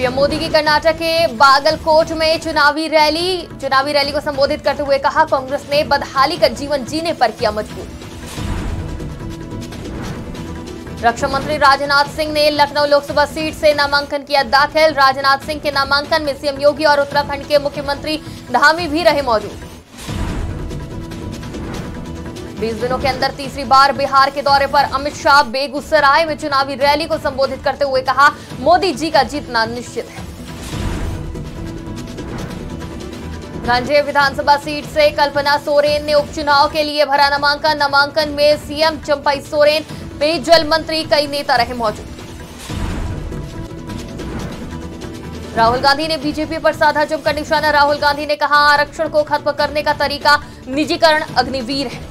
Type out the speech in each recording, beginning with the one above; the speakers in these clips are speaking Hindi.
पीएम मोदी की कर्नाटक के बागलकोट में चुनावी रैली को संबोधित करते हुए कहा, कांग्रेस ने बदहाली का जीवन जीने पर किया मजबूर। रक्षा मंत्री राजनाथ सिंह ने लखनऊ लोकसभा सीट से नामांकन किया दाखिल। राजनाथ सिंह के नामांकन में सीएम योगी और उत्तराखंड के मुख्यमंत्री धामी भी रहे मौजूद। 20 दिनों के अंदर तीसरी बार बिहार के दौरे पर अमित शाह बेगूसराय में चुनावी रैली को संबोधित करते हुए कहा, मोदी जी का जीतना निश्चित है। गंजेय विधानसभा सीट से कल्पना सोरेन ने उपचुनाव के लिए भरा नामांकन में सीएम चंपई सोरेन, पेयजल मंत्री, कई नेता रहे मौजूद। राहुल गांधी ने बीजेपी पर साधा जमकर निशाना। राहुल गांधी ने कहा, आरक्षण को खत्म करने का तरीका निजीकरण अग्निवीर है।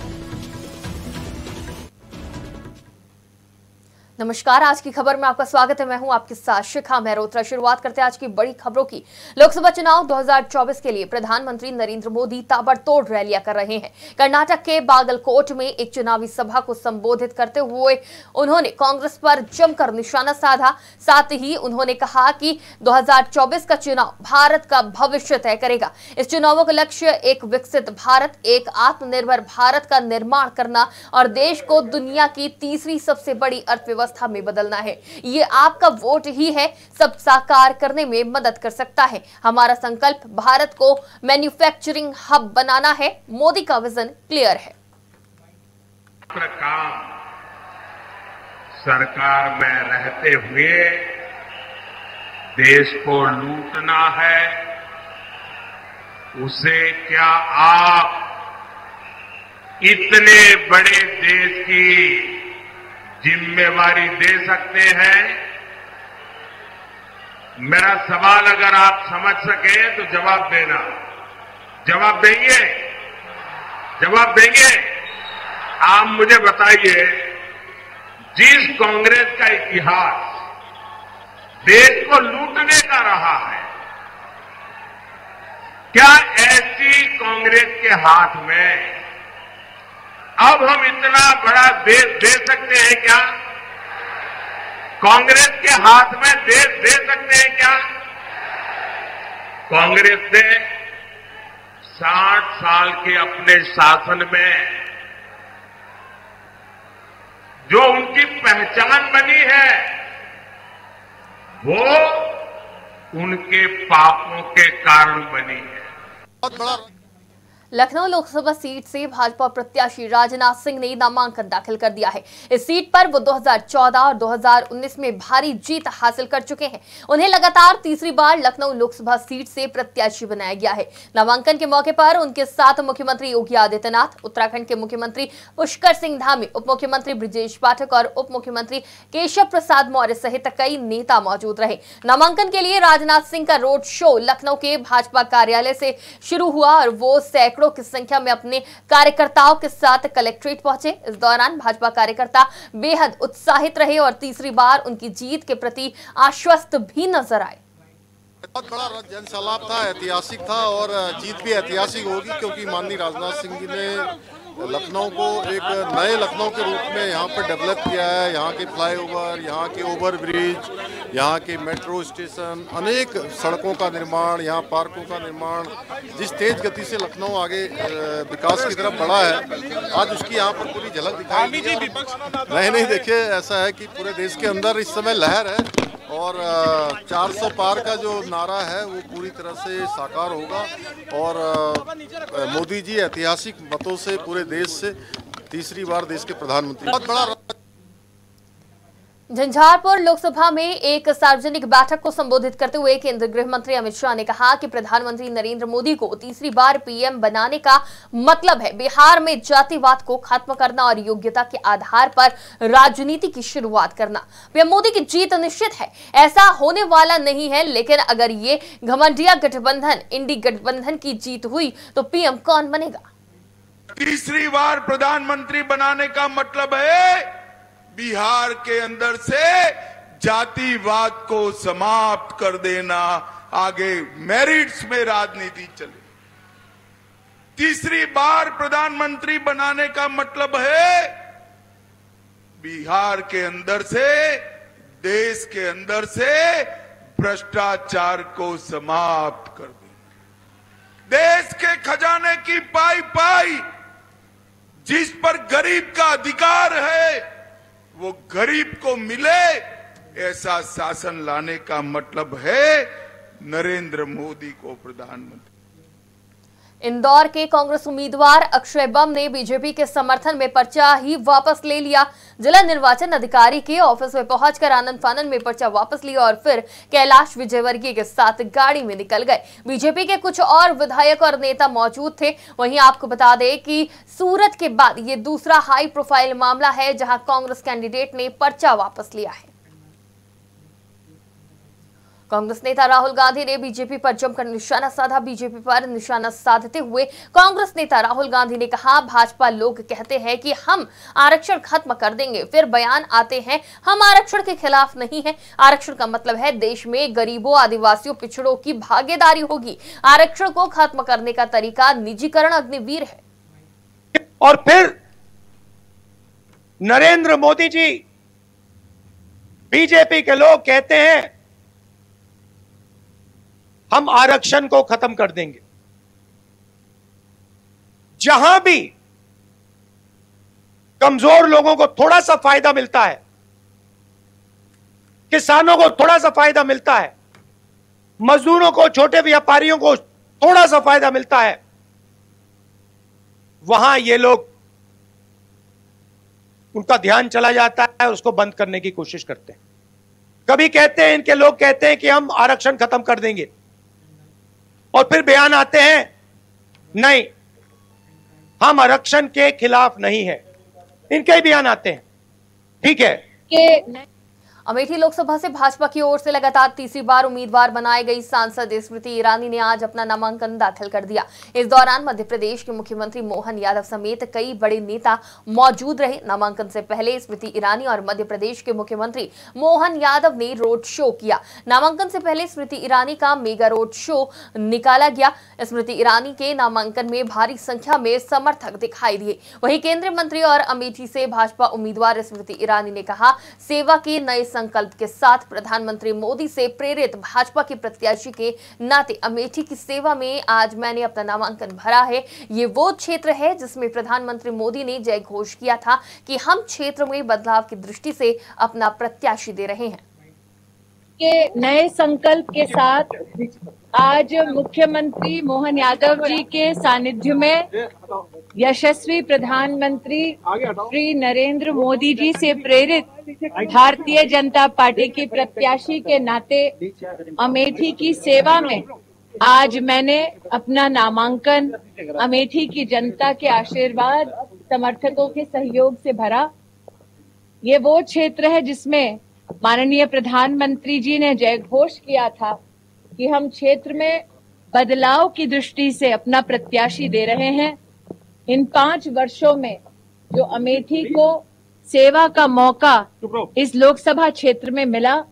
नमस्कार, आज की खबर में आपका स्वागत है। मैं हूं आपके साथ शिखा मेहरोत्रा। शुरुआत करते हैं आज की बड़ी खबरों की। लोकसभा चुनाव 2024 के लिए प्रधानमंत्री नरेंद्र मोदी ताबड़तोड़ रैलियां कर रहे हैं। कर्नाटक के बागलकोट में एक चुनावी सभा को संबोधित करते हुए उन्होंने कांग्रेस पर जमकर निशाना साधा। साथ ही उन्होंने कहा कि 2024 का चुनाव भारत का भविष्य तय करेगा। इस चुनावों का लक्ष्य एक विकसित भारत, एक आत्मनिर्भर भारत का निर्माण करना और देश को दुनिया की तीसरी सबसे बड़ी अर्थव्यवस्था में बदलना है। ये आपका वोट ही है, सब साकार करने में मदद कर सकता है। हमारा संकल्प भारत को मैन्युफैक्चरिंग हब बनाना है। मोदी का विजन क्लियर है। काम सरकार में रहते हुए देश को लूटना है, उसे क्या आप इतने बड़े देश की जिम्मेवारी दे सकते हैं? मेरा सवाल अगर आप समझ सके तो जवाब देना। जवाब देंगे? जवाब देंगे? आप मुझे बताइए, जिस कांग्रेस का इतिहास देश को लूटने का रहा है, क्या ऐसी कांग्रेस के हाथ में अब हम इतना बड़ा देश दे सकते हैं क्या? कांग्रेस के हाथ में देश दे सकते हैं क्या? कांग्रेस ने 60 साल के अपने शासन में जो उनकी पहचान बनी है, वो उनके पापों के कारण बनी है। बहुत बड़ा लखनऊ लोकसभा सीट से भाजपा प्रत्याशी राजनाथ सिंह ने नामांकन दाखिल कर दिया है। इस सीट पर वो 2014 और 2019 में भारी जीत हासिल कर चुके हैं। उन्हें लगातार तीसरी बार लखनऊ लोकसभा सीट से प्रत्याशी बनाया गया है। नामांकन के मौके पर उनके साथ मुख्यमंत्री योगी आदित्यनाथ, उत्तराखंड के मुख्यमंत्री पुष्कर सिंह धामी, उप मुख्यमंत्री ब्रजेश पाठक और उप मुख्यमंत्री केशव प्रसाद मौर्य सहित कई नेता मौजूद रहे। नामांकन के लिए राजनाथ सिंह का रोड शो लखनऊ के भाजपा कार्यालय से शुरू हुआ और वो सैकड़ों की संख्या में अपने कार्यकर्ताओं के साथ कलेक्ट्रेट पहुंचे। इस दौरान भाजपा कार्यकर्ता बेहद उत्साहित रहे और तीसरी बार उनकी जीत के प्रति आश्वस्त भी नजर आए। बहुत बड़ा जनसैलाब था, ऐतिहासिक था और जीत भी ऐतिहासिक होगी, क्योंकि माननीय राजनाथ सिंह जी ने लखनऊ को एक नए लखनऊ के रूप में यहाँ पर डेवलप किया है। यहाँ के फ्लाईओवर, यहाँ के ओवर ब्रिज, यहाँ के मेट्रो स्टेशन, अनेक सड़कों का निर्माण, यहाँ पार्कों का निर्माण, जिस तेज गति से लखनऊ आगे विकास की तरफ बढ़ा है, आज उसकी यहाँ पर पूरी झलक दिखाई दी है। नहीं देखिए, ऐसा है कि पूरे देश के अंदर इस समय लहर है और 400 पार का जो नारा है वो पूरी तरह से साकार होगा और मोदी जी ऐतिहासिक मतों से पूरे देश से तीसरी बार देश के प्रधानमंत्री। बहुत बड़ा झंझारपुर लोकसभा में एक सार्वजनिक बैठक को संबोधित करते हुए केंद्रीय गृह मंत्री अमित शाह ने कहा कि प्रधानमंत्री नरेंद्र मोदी को तीसरी बार पीएम बनाने का मतलब है बिहार में जातिवाद को खत्म करना और योग्यता के आधार पर राजनीति की शुरुआत करना। पीएम मोदी की जीत निश्चित है, ऐसा होने वाला नहीं है, लेकिन अगर ये घमंडिया गठबंधन इंडी गठबंधन की जीत हुई तो पीएम कौन बनेगा? तीसरी बार प्रधानमंत्री बनाने का मतलब है बिहार के अंदर से जातिवाद को समाप्त कर देना, आगे मेरिट्स में राजनीति चले। तीसरी बार प्रधानमंत्री बनाने का मतलब है बिहार के अंदर से, देश के अंदर से भ्रष्टाचार को समाप्त कर देंगे। देश के खजाने की पाई पाई जिस पर गरीब का अधिकार है वो गरीब को मिले, ऐसा शासन लाने का मतलब है नरेंद्र मोदी को प्रधानमंत्री। इंदौर के कांग्रेस उम्मीदवार अक्षय बम ने बीजेपी के समर्थन में पर्चा ही वापस ले लिया। जिला निर्वाचन अधिकारी के ऑफिस में पहुंचकर आनंद फानन में पर्चा वापस लिया और फिर कैलाश विजयवर्गीय के साथ गाड़ी में निकल गए। बीजेपी के कुछ और विधायक और नेता मौजूद थे। वहीं आपको बता दें कि सूरत के बाद ये दूसरा हाई प्रोफाइल मामला है जहां कांग्रेस कैंडिडेट ने पर्चा वापस लिया है। कांग्रेस नेता राहुल गांधी ने बीजेपी पर जमकर निशाना साधा। बीजेपी पर निशाना साधते हुए कांग्रेस नेता राहुल गांधी ने कहा, भाजपा लोग कहते हैं कि हम आरक्षण खत्म कर देंगे, फिर बयान आते हैं हम आरक्षण के खिलाफ नहीं हैं। आरक्षण का मतलब है देश में गरीबों, आदिवासियों, पिछड़ों की भागीदारी होगी। आरक्षण को खत्म करने का तरीका निजीकरण अग्निवीर है। और फिर नरेंद्र मोदी जी, बीजेपी के लोग कहते हैं हम आरक्षण को खत्म कर देंगे। जहां भी कमजोर लोगों को थोड़ा सा फायदा मिलता है, किसानों को थोड़ा सा फायदा मिलता है, मजदूरों को, छोटे व्यापारियों को थोड़ा सा फायदा मिलता है, वहां ये लोग, उनका ध्यान चला जाता है, उसको बंद करने की कोशिश करते हैं। कभी कहते हैं, इनके लोग कहते हैं कि हम आरक्षण खत्म कर देंगे और फिर बयान आते हैं नहीं, हम आरक्षण के खिलाफ नहीं है। इनके ही बयान आते हैं। ठीक है कि अमेठी लोकसभा से भाजपा की ओर से लगातार तीसरी बार उम्मीदवार बनाई गई सांसद स्मृति ईरानी ने आज अपना नामांकन दाखिल कर दिया। इस दौरान मध्य प्रदेश के मुख्यमंत्री मोहन यादव समेत कई बड़े नेता मौजूद रहे। नामांकन से पहले स्मृति ईरानी और मध्य प्रदेश के मुख्यमंत्री मोहन यादव ने रोड शो किया। नामांकन से पहले स्मृति ईरानी का मेगा रोड शो निकाला गया। स्मृति ईरानी के नामांकन में भारी संख्या में समर्थक दिखाई दिए। वहीं केंद्रीय मंत्री और अमेठी से भाजपा उम्मीदवार स्मृति ईरानी ने कहा, सेवा के नए संकल्प के साथ प्रधानमंत्री मोदी से प्रेरित भाजपा के प्रत्याशी के नाते अमेठी की सेवा में आज मैंने अपना नामांकन भरा है। ये वो क्षेत्र है जिसमें प्रधानमंत्री मोदी ने जय घोष किया था कि हम क्षेत्र में बदलाव की दृष्टि से अपना प्रत्याशी दे रहे हैं। के नए संकल्प के साथ आज मुख्यमंत्री मोहन यादव जी के सानिध्य में यशस्वी प्रधानमंत्री श्री नरेंद्र मोदी जी से प्रेरित भारतीय जनता पार्टी की प्रत्याशी के नाते अमेठी की सेवा में आज मैंने अपना नामांकन अमेठी की जनता के आशीर्वाद, समर्थकों के सहयोग से भरा। ये वो क्षेत्र है जिसमें माननीय प्रधानमंत्री जी ने जय घोष किया था कि हम क्षेत्र में बदलाव की दृष्टि से अपना प्रत्याशी दे रहे हैं। इन 5 वर्षों में जो अमेठी को सेवा का मौका इस लोकसभा क्षेत्र में मिला,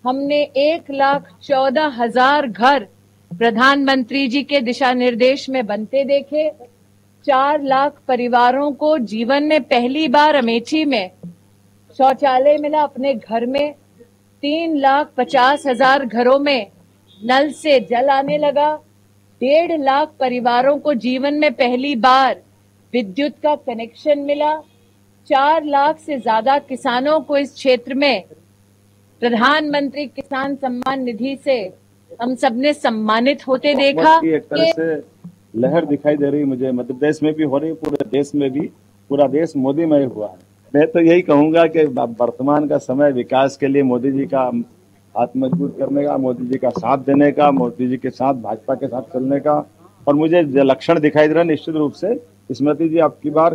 हमने 1,14,000 घर प्रधानमंत्री जी के दिशा निर्देश में बनते देखे। 4 लाख परिवारों को जीवन में पहली बार अमेठी में शौचालय मिला अपने घर में। 3,50,000 घरों में नल से जल आने लगा। 1.5 लाख परिवारों को जीवन में पहली बार विद्युत का कनेक्शन मिला। 4 लाख से ज्यादा किसानों को इस क्षेत्र में प्रधानमंत्री किसान सम्मान निधि से हम सबने सम्मानित होते देखा। एक तरह से लहर दिखाई दे रही मुझे, मध्य प्रदेश में भी हो रही, पूरे देश में भी। पूरा देश मोदीमय हुआ है। मैं तो यही कहूंगा कि वर्तमान का समय विकास के लिए मोदी जी का हाथ मजबूत करने का, मोदी जी का साथ देने का, मोदी जी के साथ भाजपा के साथ चलने का। और मुझे लक्षण दिखाई दे रहा है निश्चित रूप से स्मृति जी आपकी बार।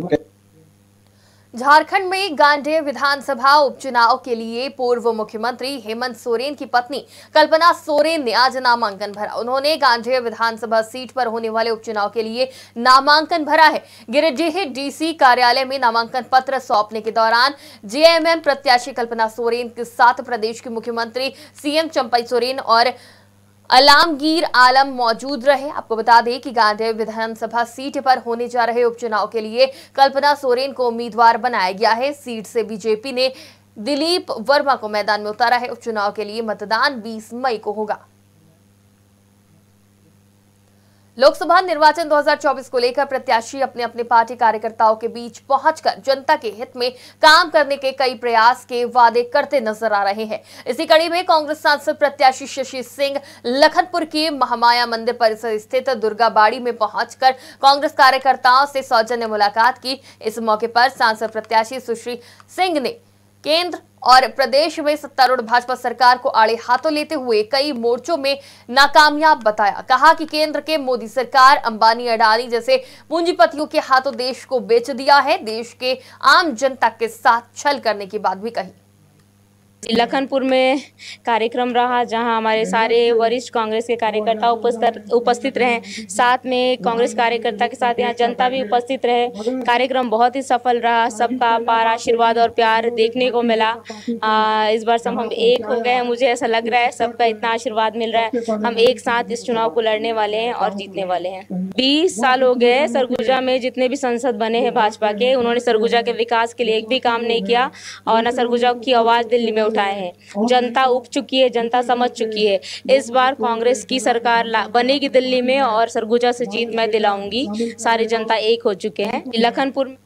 झारखंड में गांडेय विधानसभा उपचुनाव के लिए पूर्व मुख्यमंत्री हेमंत सोरेन की पत्नी कल्पना सोरेन ने आज नामांकन भरा। उन्होंने गांडेय विधानसभा सीट पर होने वाले उपचुनाव के लिए नामांकन भरा है। गिरिडीह डीसी कार्यालय में नामांकन पत्र सौंपने के दौरान जेएमएम प्रत्याशी कल्पना सोरेन के साथ प्रदेश के मुख्यमंत्री सीएम चंपई सोरेन और आलमगीर आलम मौजूद रहे। आपको बता दें कि गांडेय विधानसभा सीट पर होने जा रहे उपचुनाव के लिए कल्पना सोरेन को उम्मीदवार बनाया गया है। सीट से बीजेपी ने दिलीप वर्मा को मैदान में उतारा है। उपचुनाव के लिए मतदान 20 मई को होगा। लोकसभा निर्वाचन 2024 को लेकर प्रत्याशी अपने अपने पार्टी कार्यकर्ताओं के बीच पहुंचकर जनता के हित में काम करने के कई प्रयास के वादे करते नजर आ रहे हैं। इसी कड़ी में कांग्रेस सांसद प्रत्याशी शशि सिंह लखनपुर के महामाया मंदिर परिसर स्थित दुर्गा बाड़ी में पहुंचकर कांग्रेस कार्यकर्ताओं से सौजन्य मुलाकात की। इस मौके पर सांसद प्रत्याशी सुश्री सिंह ने केंद्र और प्रदेश में सत्तारूढ़ भाजपा सरकार को आड़े हाथों लेते हुए कई मोर्चों में नाकामयाब बताया। कहा कि केंद्र के मोदी सरकार अंबानी अडानी जैसे पूंजीपतियों के हाथों देश को बेच दिया है। देश के आम जनता के साथ छल करने की बात भी कही। लखनपुर में कार्यक्रम रहा जहां हमारे सारे वरिष्ठ कांग्रेस के कार्यकर्ता उपस्थित रहे। साथ में कांग्रेस कार्यकर्ता के साथ यहां जनता भी उपस्थित रहे। कार्यक्रम बहुत ही सफल रहा। सबका अपार आशीर्वाद और प्यार देखने को मिला। इस बार सब हम एक हो गए हैं। मुझे ऐसा लग रहा है सबका इतना आशीर्वाद मिल रहा है। हम एक साथ इस चुनाव को लड़ने वाले हैं और जीतने वाले हैं। 20 साल हो गए सरगुजा में जितने भी सांसद बने हैं भाजपा के, उन्होंने सरगुजा के विकास के लिए एक भी काम नहीं किया और न सरगुजा की आवाज दिल्ली में उठाए हैं। जनता उब चुकी है, जनता समझ चुकी है। इस बार कांग्रेस की सरकार बनेगी दिल्ली में और सरगुजा से जीत मैं दिलाऊंगी। सारी जनता एक हो चुके हैं। लखनपुर में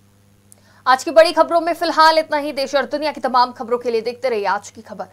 आज की बड़ी खबरों में फिलहाल इतना ही। देश और दुनिया की तमाम खबरों के लिए देखते रहिए आज की खबर।